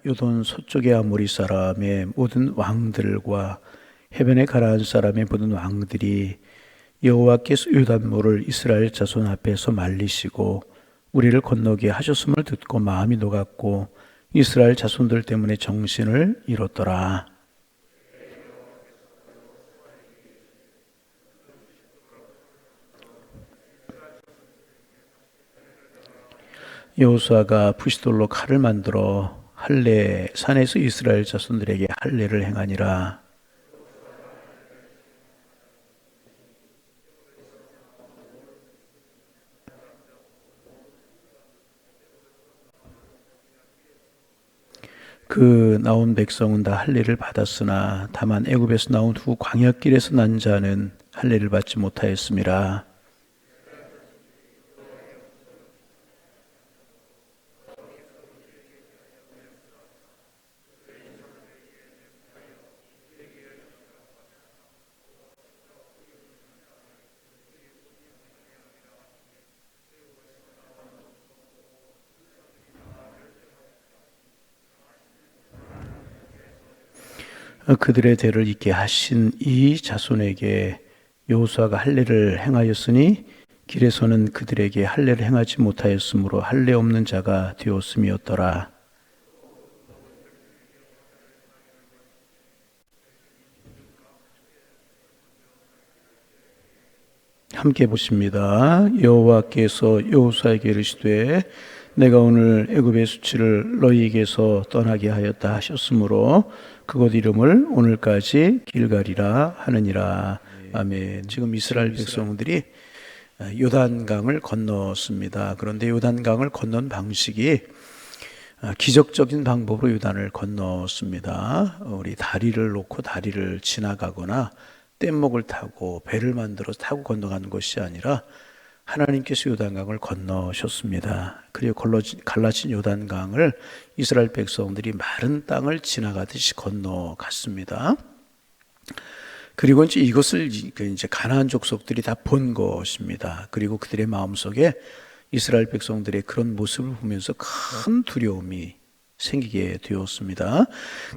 요돈 서쪽의 아모리 사람의 모든 왕들과 해변에 가라앉은 사람의 모든 왕들이 여호와께서 요단물을 이스라엘 자손 앞에서 말리시고 우리를 건너게 하셨음을 듣고 마음이 녹았고 이스라엘 자손들 때문에 정신을 잃었더라. 여호수아가 부싯돌로 칼을 만들어 할례 산에서 이스라엘 자손들에게 할례를 행하니라. 그 나온 백성은 다 할례를 받았으나 다만 애굽에서 나온 후 광야길에서 난 자는 할례를 받지 못하였음이라. 그들의 대를 잇게 하신 이 자손에게 여호수아가 할례를 행하였으니 길에서는 그들에게 할례를 행하지 못하였으므로 할례 없는 자가 되었음이었더라. 함께 보십니다. 여호와께서 여호수아에게 이르시되 내가 오늘 애굽의 수치를 너희에게서 떠나게 하였다 하셨으므로 그곳 이름을 오늘까지 길갈이라 하느니라. 아멘. 지금 이스라엘 백성들이 요단강을 건넜습니다. 그런데 요단강을 건넌 방식이 기적적인 방법으로 요단을 건넜습니다. 우리 다리를 놓고 다리를 지나가거나 뗏목을 타고 배를 만들어서 타고 건너가는 것이 아니라 하나님께서 요단강을 건너셨습니다. 그리고 갈라진 요단강을 이스라엘 백성들이 마른 땅을 지나가듯이 건너갔습니다. 그리고 이제 이것을 이제 가나안 족속들이 다 본 것입니다. 그리고 그들의 마음속에 이스라엘 백성들의 그런 모습을 보면서 큰 두려움이 생기게 되었습니다.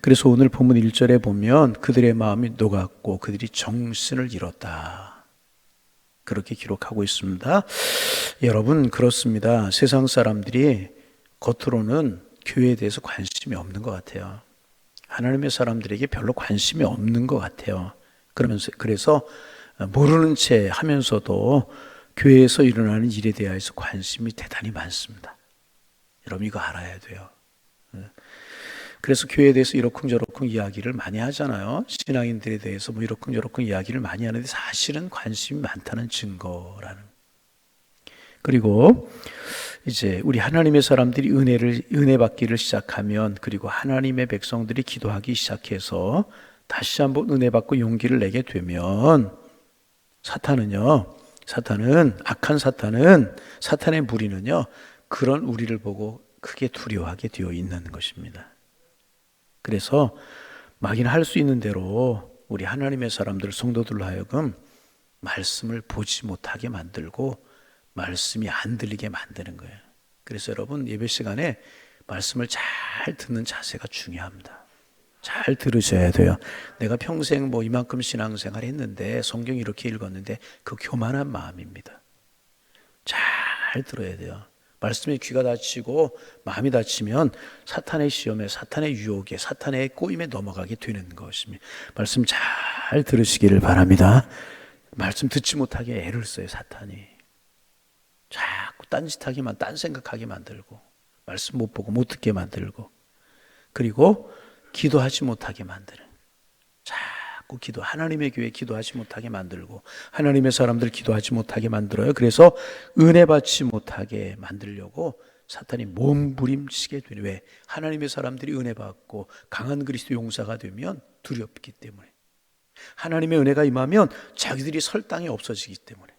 그래서 오늘 본문 1절에 보면 그들의 마음이 녹았고 그들이 정신을 잃었다. 그렇게 기록하고 있습니다. 여러분, 그렇습니다. 세상 사람들이 겉으로는 교회에 대해서 관심이 없는 것 같아요. 하나님의 사람들에게 별로 관심이 없는 것 같아요. 그래서 모르는 채 하면서도 교회에서 일어나는 일에 대해서 관심이 대단히 많습니다. 여러분, 이거 알아야 돼요. 그래서 교회에 대해서 이러쿵저러쿵 이야기를 많이 하잖아요. 신앙인들에 대해서 뭐 이러쿵저러쿵 이야기를 많이 하는데 사실은 관심이 많다는 증거라는. 그리고 이제 우리 하나님의 사람들이 은혜 받기를 시작하면, 그리고 하나님의 백성들이 기도하기 시작해서 다시 한번 은혜 받고 용기를 내게 되면 악한 사탄의 무리는요, 그런 우리를 보고 크게 두려워하게 되어 있는 것입니다. 그래서 막인 할 수 있는 대로 우리 하나님의 사람들, 성도들로 하여금 말씀을 보지 못하게 만들고 말씀이 안 들리게 만드는 거예요. 그래서 여러분, 예배 시간에 말씀을 잘 듣는 자세가 중요합니다. 잘 들으셔야 돼요. 내가 평생 뭐 이만큼 신앙생활 했는데 성경 이렇게 읽었는데 그 교만한 마음입니다. 잘 들어야 돼요. 말씀에 귀가 닫히고 마음이 닫히면 사탄의 시험에, 사탄의 유혹에, 사탄의 꼬임에 넘어가게 되는 것입니다. 말씀 잘 들으시기를 바랍니다. 말씀 듣지 못하게 애를 써요, 사탄이. 자꾸 딴짓하기만, 딴 생각하게 만들고, 말씀 못 보고 못 듣게 만들고, 그리고 기도하지 못하게 만드는, 자꾸 하나님의 교회 기도하지 못하게 만들고 하나님의 사람들 기도하지 못하게 만들어요. 그래서 은혜 받지 못하게 만들려고 사탄이 몸부림치게 되는. 왜? 하나님의 사람들이 은혜 받고 강한 그리스도 용사가 되면 두렵기 때문에, 하나님의 은혜가 임하면 자기들이 설 땅이 없어지기 때문에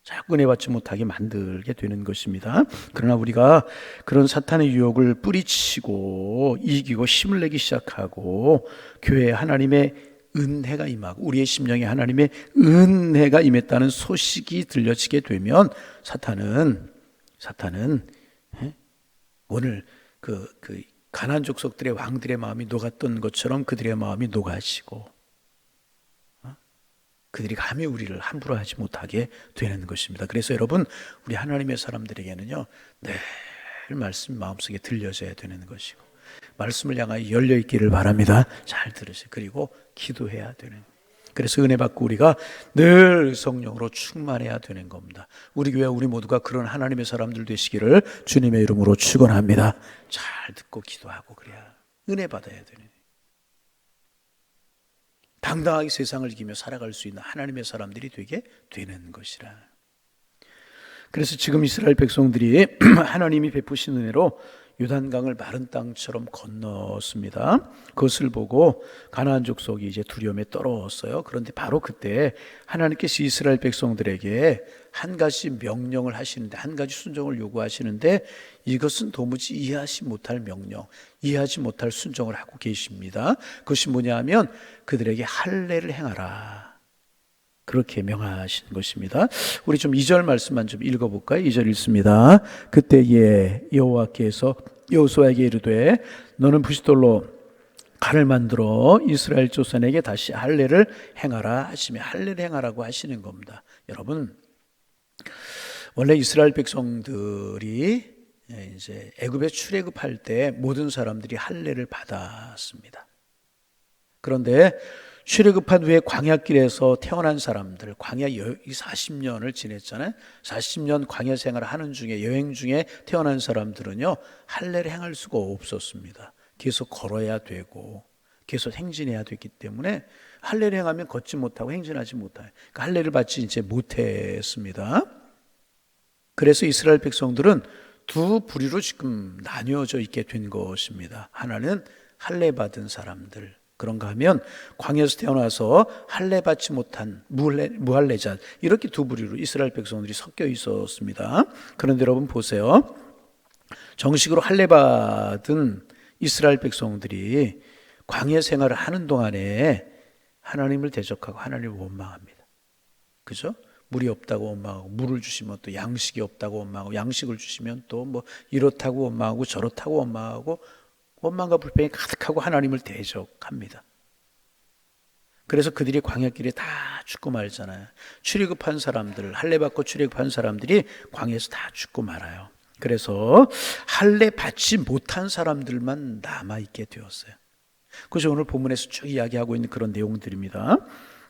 자꾸 은혜 받지 못하게 만들게 되는 것입니다. 그러나 우리가 그런 사탄의 유혹을 뿌리치고 이기고 힘을 내기 시작하고 교회에 하나님의 은혜가 임하고 우리의 심령에 하나님의 은혜가 임했다는 소식이 들려지게 되면 사탄은 오늘 가나안 족속들의 왕들의 마음이 녹았던 것처럼 그들의 마음이 녹아지고 그들이 감히 우리를 함부로 하지 못하게 되는 것입니다. 그래서 여러분, 우리 하나님의 사람들에게는요, 늘 말씀이 마음속에 들려져야 되는 것이고 말씀을 향하여 열려 있기를 바랍니다. 잘 들으세요. 그리고 기도해야 되는. 그래서 은혜 받고 우리가 늘 성령으로 충만해야 되는 겁니다. 우리 교회 우리 모두가 그런 하나님의 사람들 되시기를 주님의 이름으로 축원합니다. 잘 듣고 기도하고 그래야 은혜 받아야 되는. 당당하게 세상을 이기며 살아갈 수 있는 하나님의 사람들이 되게 되는 것이라. 그래서 지금 이스라엘 백성들이 하나님이 베푸신 은혜로 요단강을 마른 땅처럼 건넜습니다. 그것을 보고 가나안 족속이 이제 두려움에 떨어졌어요. 그런데 바로 그때 하나님께서 이스라엘 백성들에게 한 가지 명령을 하시는데, 한 가지 순종을 요구하시는데, 이것은 도무지 이해하지 못할 명령, 이해하지 못할 순종을 하고 계십니다. 그것이 뭐냐 하면 그들에게 할례를 행하라, 그렇게 명하신 것입니다. 우리 좀 2절 말씀만 좀 읽어볼까요? 2절 읽습니다. 그때에 여호와께서 여호수아에게 이르되 너는 부싯돌로 칼을 만들어 이스라엘 조상에게 다시 할례를 행하라 하시며, 할례를 행하라고 하시는 겁니다. 여러분, 원래 이스라엘 백성들이 이제 애굽에 출애굽할 때 모든 사람들이 할례를 받았습니다. 그런데 출애굽한 후에 광야길에서 태어난 사람들, 광야 40년을 지냈잖아요. 40년 광야 생활을 하는 중에, 여행 중에 태어난 사람들은요, 할례를 행할 수가 없었습니다. 계속 걸어야 되고 계속 행진해야 됐기 때문에 할례를 행하면 걷지 못하고 행진하지 못해요. 그러니까 할례를 받지 이제 못했습니다. 그래서 이스라엘 백성들은 두 부류로 지금 나뉘어져 있게 된 것입니다. 하나는 할례 받은 사람들, 그런가 하면 광야에서 태어나서 할례 받지 못한 무할례자, 이렇게 두 부류로 이스라엘 백성들이 섞여 있었습니다. 그런데 여러분 보세요. 정식으로 할례 받은 이스라엘 백성들이 광야 생활을 하는 동안에 하나님을 대적하고 하나님을 원망합니다. 그죠? 물이 없다고 원망하고, 물을 주시면 또 양식이 없다고 원망하고, 양식을 주시면 또 뭐 이렇다고 원망하고 저렇다고 원망하고, 원망과 불평이 가득하고 하나님을 대적합니다. 그래서 그들이 광야길에 다 죽고 말잖아요. 출애굽한 사람들, 할례 받고 출애굽한 사람들이 광야에서 다 죽고 말아요. 그래서 할례 받지 못한 사람들만 남아있게 되었어요. 그래서 오늘 본문에서 쭉 이야기하고 있는 그런 내용들입니다.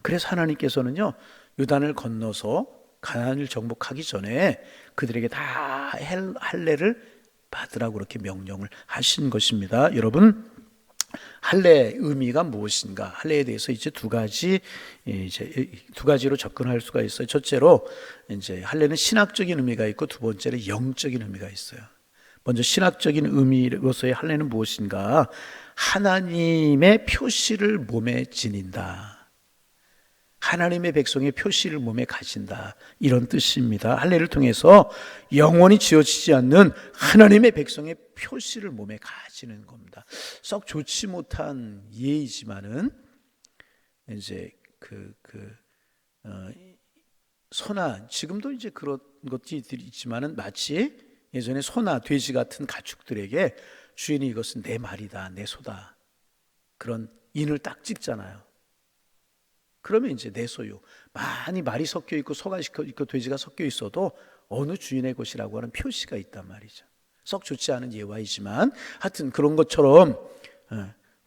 그래서 하나님께서는요, 요단을 건너서 가나안을 정복하기 전에 그들에게 다 할례를 받으라고 그렇게 명령을 하신 것입니다. 여러분, 할례의 의미가 무엇인가? 할례에 대해서 이제 두 가지로 접근할 수가 있어요. 첫째로 이제 할례는 신학적인 의미가 있고, 두 번째로 영적인 의미가 있어요. 먼저 신학적인 의미로서의 할례는 무엇인가? 하나님의 표시를 몸에 지닌다. 하나님의 백성의 표시를 몸에 가진다, 이런 뜻입니다. 할례를 통해서 영원히 지워지지 않는 하나님의 백성의 표시를 몸에 가지는 겁니다. 썩 좋지 못한 예이지만은 이제 소나, 지금도 이제 그런 것들이 있지만은 마치 예전에 소나 돼지 같은 가축들에게 주인이 이것은 내 말이다, 내 소다, 그런 인을 딱 찍잖아요. 그러면 이제 내 소유, 많이 말이 섞여 있고 소가 섞여 있고 돼지가 섞여 있어도 어느 주인의 것이라고 하는 표시가 있단 말이죠. 썩 좋지 않은 예화이지만 하여튼 그런 것처럼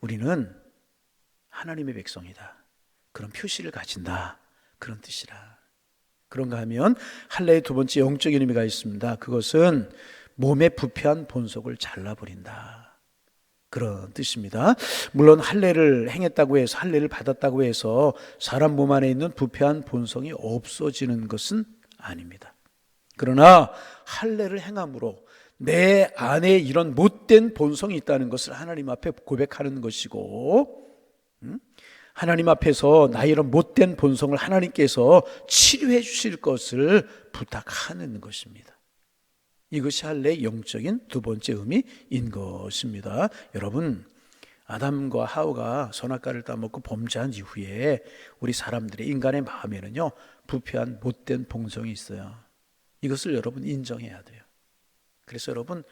우리는 하나님의 백성이다, 그런 표시를 가진다, 그런 뜻이라. 그런가 하면 할례의 두 번째 영적인 의미가 있습니다. 그것은 몸의 부패한 본속을 잘라버린다, 그런 뜻입니다. 물론 할례를 행했다고 해서, 할례를 받았다고 해서 사람 몸 안에 있는 부패한 본성이 없어지는 것은 아닙니다. 그러나 할례를 행함으로 내 안에 이런 못된 본성이 있다는 것을 하나님 앞에 고백하는 것이고, 하나님 앞에서 나의 이런 못된 본성을 하나님께서 치료해 주실 것을 부탁하는 것입니다. 이것이 할례의 영적인 두 번째 의미인 것입니다. 여러분, 아담과 하와가 선악과를 따먹고 범죄한 이후에 우리 사람들의, 인간의 마음에는요, 부패한 못된 본성이 있어요. 이것을 여러분 인정해야 돼요. 그래서 여러분,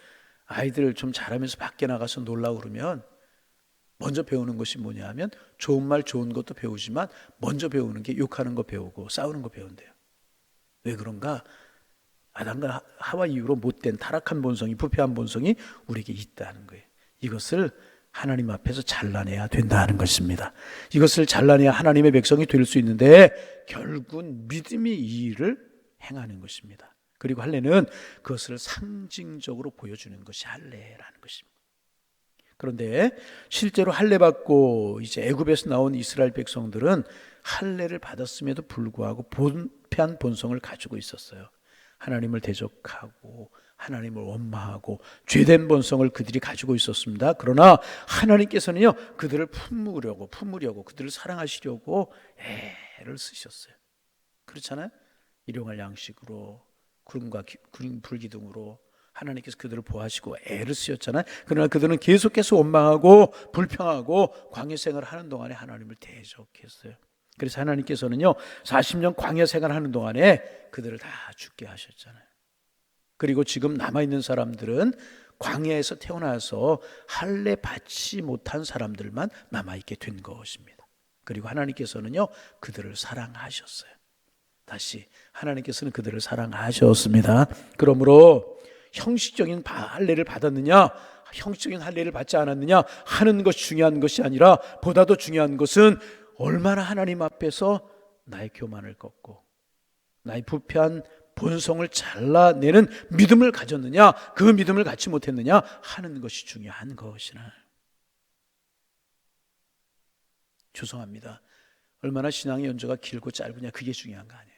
아이들 좀 잘하면서 밖에 나가서 놀라고 그러면 먼저 배우는 것이 뭐냐 하면 좋은 말 좋은 것도 배우지만 먼저 배우는 게 욕하는 거 배우고 싸우는 거 배운대요. 왜 그런가? 아담과 하와 이후로 못된 타락한 본성이, 부패한 본성이 우리에게 있다는 거예요. 이것을 하나님 앞에서 잘라내야 된다는 것입니다. 이것을 잘라내야 하나님의 백성이 될 수 있는데 결국은 믿음이 이 일을 행하는 것입니다. 그리고 할례는 그것을 상징적으로 보여주는 것이 할례라는 것입니다. 그런데 실제로 할례 받고 이제 애굽에서 나온 이스라엘 백성들은 할례를 받았음에도 불구하고 부패한 본성을 가지고 있었어요. 하나님을 대적하고 하나님을 원망하고 죄된 본성을 그들이 가지고 있었습니다. 그러나 하나님께서는요, 그들을 품으려고 그들을 사랑하시려고 애를 쓰셨어요. 그렇잖아요? 일용할 양식으로 구름과 불기둥으로 하나님께서 그들을 보호하시고 애를 쓰셨잖아요. 그러나 그들은 계속해서 원망하고 불평하고 광야 생활을 하는 동안에 하나님을 대적했어요. 그래서 하나님께서는요 40년 광야 생활하는 동안에 그들을 다 죽게 하셨잖아요. 그리고 지금 남아있는 사람들은 광야에서 태어나서 할례 받지 못한 사람들만 남아있게 된 것입니다. 그리고 하나님께서는요 그들을 사랑하셨어요. 다시 하나님께서는 그들을 사랑하셨습니다. 그러므로 형식적인 할례를 받았느냐 형식적인 할례를 받지 않았느냐 하는 것이 중요한 것이 아니라 보다 더 중요한 것은 얼마나 하나님 앞에서 나의 교만을 꺾고 나의 부패한 본성을 잘라내는 믿음을 가졌느냐 그 믿음을 갖지 못했느냐 하는 것이 중요한 것이나. 죄송합니다. 얼마나 신앙의 연조가 길고 짧으냐 그게 중요한 거 아니에요.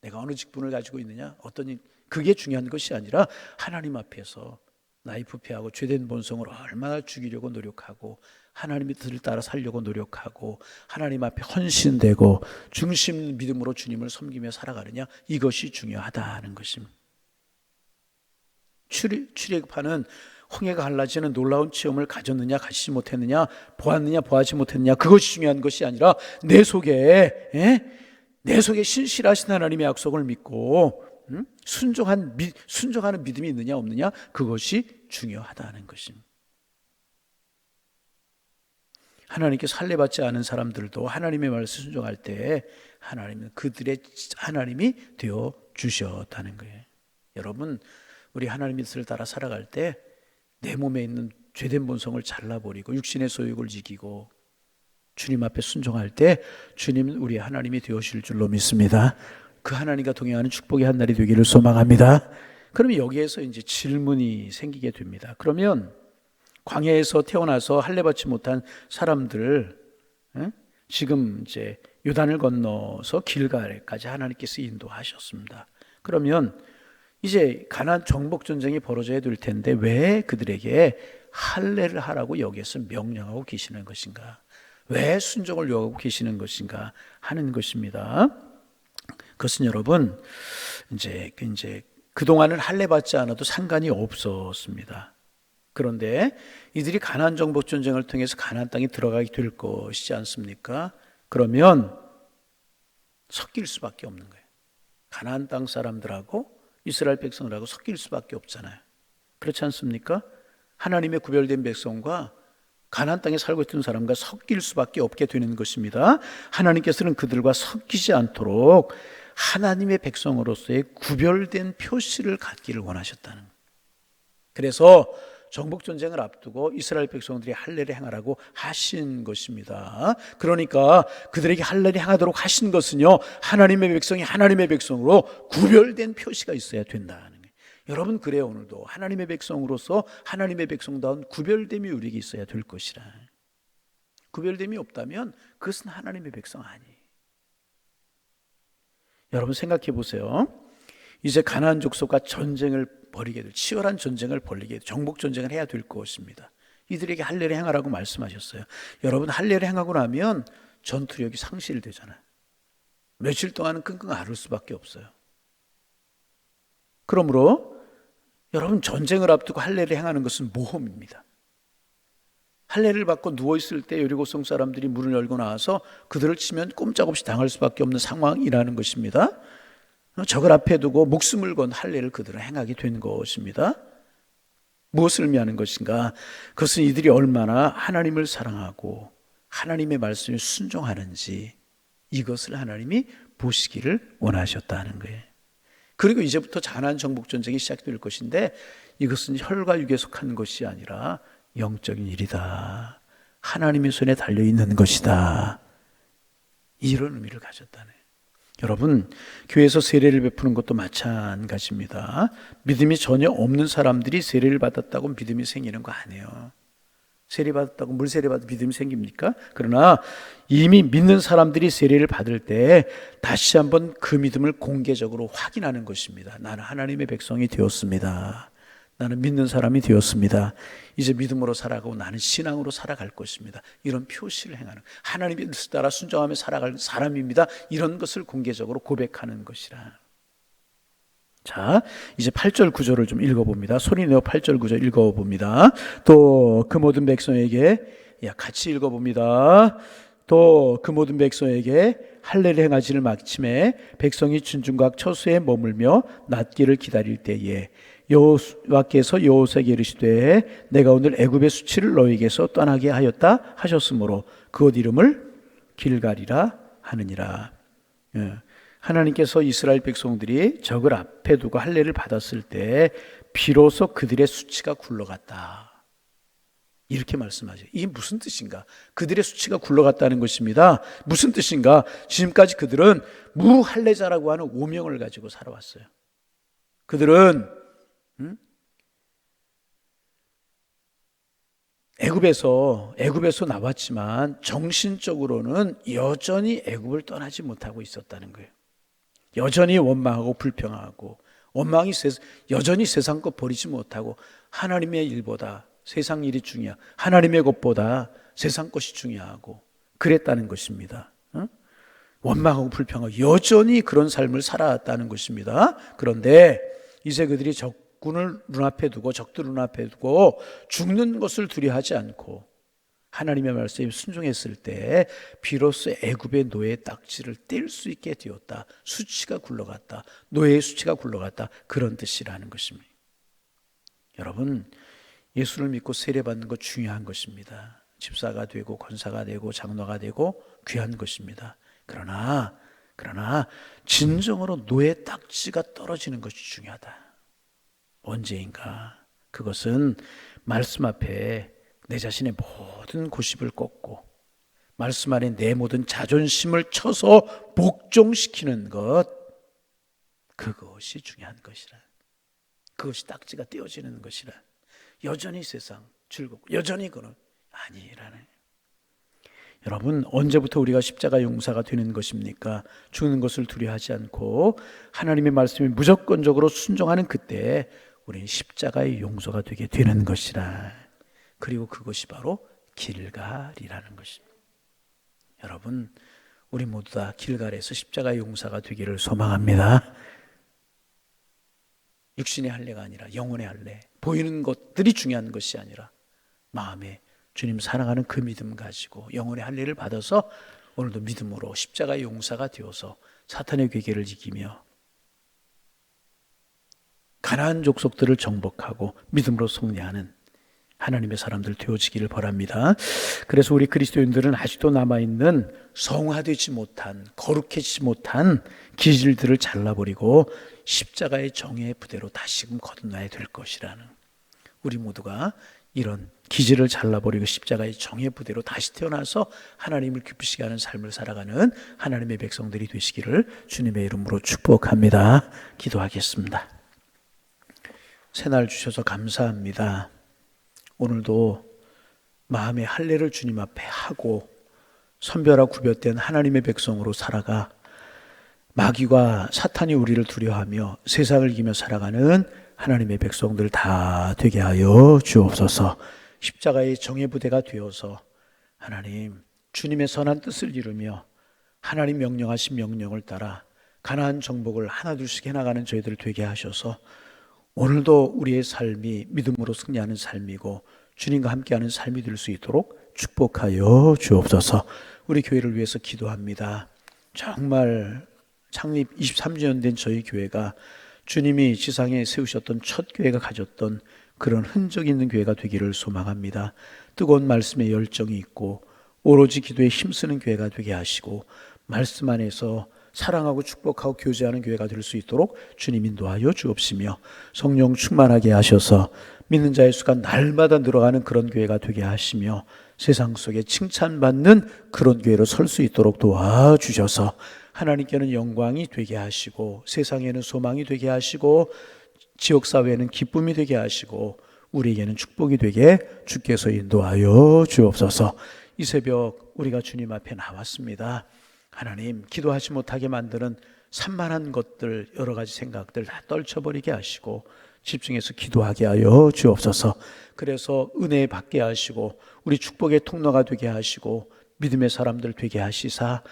내가 어느 직분을 가지고 있느냐 어떤 일 그게 중요한 것이 아니라 하나님 앞에서 나의 부패하고 죄된 본성을 얼마나 죽이려고 노력하고 하나님의 뜻을 따라 살려고 노력하고 하나님 앞에 헌신되고 중심 믿음으로 주님을 섬기며 살아가느냐 이것이 중요하다는 것입니다. 출애굽하는 홍해가 갈라지는 놀라운 체험을 가졌느냐 가지지 못했느냐 보았느냐 보아지 못했느냐 그것이 중요한 것이 아니라 내 속에 신실하신 하나님의 약속을 믿고 순종하는 믿음이 있느냐 없느냐 그것이 중요하다는 것입니다. 하나님께서 할례 받지 않은 사람들도 하나님의 말씀을 순종할 때 하나님은 그들의 하나님이 되어 주셨다는 거예요. 여러분 우리 하나님의 뜻을 따라 살아갈 때 내 몸에 있는 죄된 본성을 잘라버리고 육신의 소욕을 이기고 주님 앞에 순종할 때 주님은 우리 하나님이 되어주실 줄로 믿습니다. 그 하나님과 동행하는 축복의 한 날이 되기를 소망합니다. 그러면 여기에서 이제 질문이 생기게 됩니다. 그러면 광야에서 태어나서 할례 받지 못한 사람들 지금 이제 요단을 건너서 길갈까지 하나님께서 인도하셨습니다. 그러면 이제 가나안 정복 전쟁이 벌어져야 될 텐데 왜 그들에게 할례를 하라고 여기에서 명령하고 계시는 것인가? 왜 순종을 요하고 계시는 것인가 하는 것입니다. 그것은 여러분 이제 그동안은 할례 받지 않아도 상관이 없었습니다. 그런데 이들이 가나안 정복 전쟁을 통해서 가나안 땅에 들어가게 될 것이지 않습니까? 그러면 섞일 수밖에 없는 거예요. 가나안 땅 사람들하고 이스라엘 백성들하고 섞일 수밖에 없잖아요. 그렇지 않습니까? 하나님의 구별된 백성과 가나안 땅에 살고 있던 사람과 섞일 수밖에 없게 되는 것입니다. 하나님께서는 그들과 섞이지 않도록 하나님의 백성으로서의 구별된 표시를 갖기를 원하셨다는 거예요. 그래서 정복전쟁을 앞두고 이스라엘 백성들이 할례를 행하라고 하신 것입니다. 그러니까 그들에게 할례를 행하도록 하신 것은요 하나님의 백성이 하나님의 백성으로 구별된 표시가 있어야 된다는 거예요. 여러분 그래요. 오늘도 하나님의 백성으로서 하나님의 백성다운 구별됨이 우리에게 있어야 될 것이라. 구별됨이 없다면 그것은 하나님의 백성 아니에요. 여러분 생각해 보세요. 이제 가나안 족속과 전쟁을 벌이게 될 치열한 전쟁을 벌이게 될 정복 전쟁을 해야 될 것입니다. 이들에게 할례를 행하라고 말씀하셨어요. 여러분 할례를 행하고 나면 전투력이 상실되잖아요. 며칠 동안은 끙끙 앓을 수밖에 없어요. 그러므로 여러분 전쟁을 앞두고 할례를 행하는 것은 모험입니다. 할례를 받고 누워있을 때 여리고성 사람들이 문을 열고 나와서 그들을 치면 꼼짝없이 당할 수밖에 없는 상황이라는 것입니다. 적을 앞에 두고 목숨을 건 할례를 그들은 행하게 된 것입니다. 무엇을 의미하는 것인가? 그것은 이들이 얼마나 하나님을 사랑하고 하나님의 말씀에 순종하는지 이것을 하나님이 보시기를 원하셨다는 거예요. 그리고 이제부터 잔한 정복 전쟁이 시작될 것인데 이것은 혈과 육에 속한 것이 아니라 영적인 일이다. 하나님의 손에 달려있는 것이다. 이런 의미를 가졌다네. 여러분, 교회에서 세례를 베푸는 것도 마찬가지입니다. 믿음이 전혀 없는 사람들이 세례를 받았다고 믿음이 생기는 거 아니에요. 세례 받았다고 물세례 받아 믿음이 생깁니까? 그러나 이미 믿는 사람들이 세례를 받을 때 다시 한번 그 믿음을 공개적으로 확인하는 것입니다. 나는 하나님의 백성이 되었습니다. 나는 믿는 사람이 되었습니다. 이제 믿음으로 살아가고 나는 신앙으로 살아갈 것입니다. 이런 표시를 행하는, 하나님의 뜻을 따라 순종하며 살아갈 사람입니다. 이런 것을 공개적으로 고백하는 것이라. 자, 이제 8절 9절을 좀 읽어봅니다. 소리내어 8절 9절 읽어봅니다. 또 그 모든 백성에게, 같이 읽어봅니다. 또 그 모든 백성에게 할례를 행하지를 마침에 백성이 준중각 처소에 머물며 낫기를 기다릴 때에 여호와께서 여호수아에게 이르시되 내가 오늘 애굽의 수치를 너희에게서 떠나게 하였다 하셨으므로 그곳 이름을 길갈이라 하느니라. 하나님께서 이스라엘 백성들이 적을 앞에 두고 할례를 받았을 때 비로소 그들의 수치가 굴러갔다. 이렇게 말씀하죠. 이게 무슨 뜻인가? 그들의 수치가 굴러갔다는 것입니다. 무슨 뜻인가? 지금까지 그들은 무할례자라고 하는 오명을 가지고 살아왔어요. 그들은 애굽에서 나왔지만 정신적으로는 여전히 애굽을 떠나지 못하고 있었다는 거예요. 여전히 원망하고 불평하고 여전히 세상 것 버리지 못하고 하나님의 일보다 세상 일이 중요하고 하나님의 것보다 세상 것이 중요하고 그랬다는 것입니다. 원망하고 불평하고 여전히 그런 삶을 살아왔다는 것입니다. 그런데 이제 그들이 적군을 눈앞에 두고 적들 눈앞에 두고 죽는 것을 두려워하지 않고 하나님의 말씀에 순종했을 때 비로소 애굽의 노예의 딱지를 뗄 수 있게 되었다. 수치가 굴러갔다. 노예의 수치가 굴러갔다. 그런 뜻이라는 것입니다. 여러분, 예수를 믿고 세례받는 것 중요한 것입니다. 집사가 되고 권사가 되고 장로가 되고 귀한 것입니다. 그러나 진정으로 노예 딱지가 떨어지는 것이 중요하다. 언제인가? 그것은 말씀 앞에 내 자신의 모든 고집을 꺾고 말씀 안에 내 모든 자존심을 쳐서 복종시키는 것, 그것이 중요한 것이라. 그것이 딱지가 떼어지는 것이라. 여전히 세상 즐겁고 여전히 그는 아니라네. 여러분, 언제부터 우리가 십자가 용사가 되는 것입니까? 죽는 것을 두려워하지 않고 하나님의 말씀에 무조건적으로 순종하는 그때 우리는 십자가의 용서가 되게 되는 것이라. 그리고 그것이 바로 길갈이라는 것입니다. 여러분, 우리 모두 다 길갈에서 십자가의 용사가 되기를 소망합니다. 육신의 할례가 아니라 영혼의 할례, 보이는 것들이 중요한 것이 아니라 마음에 주님 사랑하는 그 믿음 가지고 영혼의 할례를 받아서 오늘도 믿음으로 십자가의 용사가 되어서 사탄의 괴계를 이기며 가나안 족속들을 정복하고 믿음으로 승리하는 하나님의 사람들 되어지기를 바랍니다. 그래서 우리 그리스도인들은 아직도 남아있는 성화되지 못한, 거룩해지지 못한 기질들을 잘라버리고 십자가의 정의의 부대로 다시금 거듭나야 될 것이라는, 우리 모두가 이런 기질을 잘라버리고 십자가의 정의의 부대로 다시 태어나서 하나님을 기쁘시게 하는 삶을 살아가는 하나님의 백성들이 되시기를 주님의 이름으로 축복합니다. 기도하겠습니다. 새날 주셔서 감사합니다. 오늘도 마음의 할례를 주님 앞에 하고 선별하 구별된 하나님의 백성으로 살아가 마귀와 사탄이 우리를 두려워하며 세상을 이기며 살아가는 하나님의 백성들 다 되게 하여 주옵소서. 십자가의 정예부대가 되어서 하나님 주님의 선한 뜻을 이루며 하나님 명령하신 명령을 따라 가나안 정복을 하나둘씩 해나가는 저희들 되게 하셔서 오늘도 우리의 삶이 믿음으로 승리하는 삶이고 주님과 함께하는 삶이 될 수 있도록 축복하여 주옵소서. 우리 교회를 위해서 기도합니다. 정말 창립 23주년 된 저희 교회가 주님이 지상에 세우셨던 첫 교회가 가졌던 그런 흔적 있는 교회가 되기를 소망합니다. 뜨거운 말씀에 열정이 있고 오로지 기도에 힘쓰는 교회가 되게 하시고 말씀 안에서 사랑하고 축복하고 교제하는 교회가 될 수 있도록 주님 인도하여 주옵시며 성령 충만하게 하셔서 믿는 자의 수가 날마다 늘어가는 그런 교회가 되게 하시며 세상 속에 칭찬받는 그런 교회로 설 수 있도록 도와주셔서 하나님께는 영광이 되게 하시고 세상에는 소망이 되게 하시고 지역사회에는 기쁨이 되게 하시고 우리에게는 축복이 되게 주께서 인도하여 주옵소서. 이 새벽 우리가 주님 앞에 나왔습니다. 하나님, 기도하지 못하게 만드는 산만한 것들, 여러 가지 생각들 다 떨쳐버리게 하시고 집중해서 기도하게 하여 주옵소서. 그래서 은혜 받게 하시고 우리 축복의 통로가 되게 하시고 믿음의 사람들 되게 하시사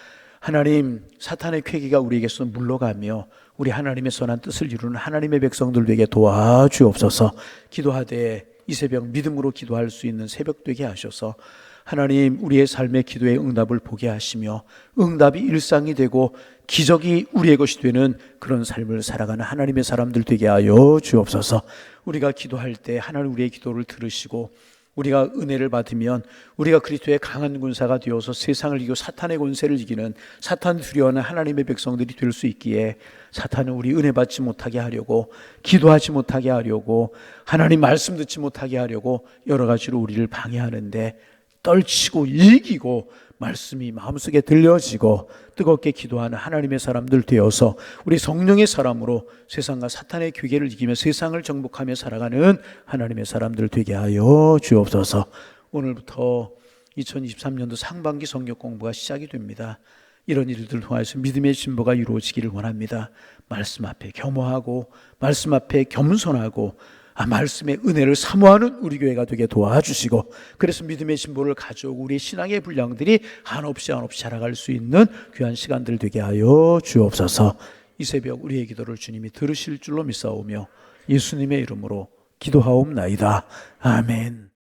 하나님, 사탄의 쾌기가 우리에게서 물러가며 우리 하나님의 선한 뜻을 이루는 하나님의 백성들 되게 도와주옵소서. 기도하되 이 새벽 믿음으로 기도할 수 있는 새벽 되게 하셔서 하나님, 우리의 삶의 기도의 응답을 보게 하시며 응답이 일상이 되고 기적이 우리의 것이 되는 그런 삶을 살아가는 하나님의 사람들 되게 하여 주옵소서. 우리가 기도할 때 하나님 우리의 기도를 들으시고 우리가 은혜를 받으면 우리가 그리스도의 강한 군사가 되어서 세상을 이기고 사탄의 권세를 이기는 사탄 두려워하는 하나님의 백성들이 될 수 있기에 사탄은 우리 은혜 받지 못하게 하려고 기도하지 못하게 하려고 하나님 말씀 듣지 못하게 하려고 여러 가지로 우리를 방해하는데 떨치고 이기고 말씀이 마음속에 들려지고 뜨겁게 기도하는 하나님의 사람들 되어서 우리 성령의 사람으로 세상과 사탄의 괴계를 이기며 세상을 정복하며 살아가는 하나님의 사람들 되게 하여 주옵소서. 오늘부터 2023년도 상반기 성경 공부가 시작이 됩니다. 이런 일들을 통해서 믿음의 진보가 이루어지기를 원합니다. 말씀 앞에 겸허하고 말씀 앞에 겸손하고 말씀의 은혜를 사모하는 우리 교회가 되게 도와주시고 그래서 믿음의 진보를 가져오고 우리 신앙의 분량들이 한없이 자라갈 수 있는 귀한 시간들 되게 하여 주옵소서. 이 새벽 우리의 기도를 주님이 들으실 줄로 믿사오며 예수님의 이름으로 기도하옵나이다. 아멘.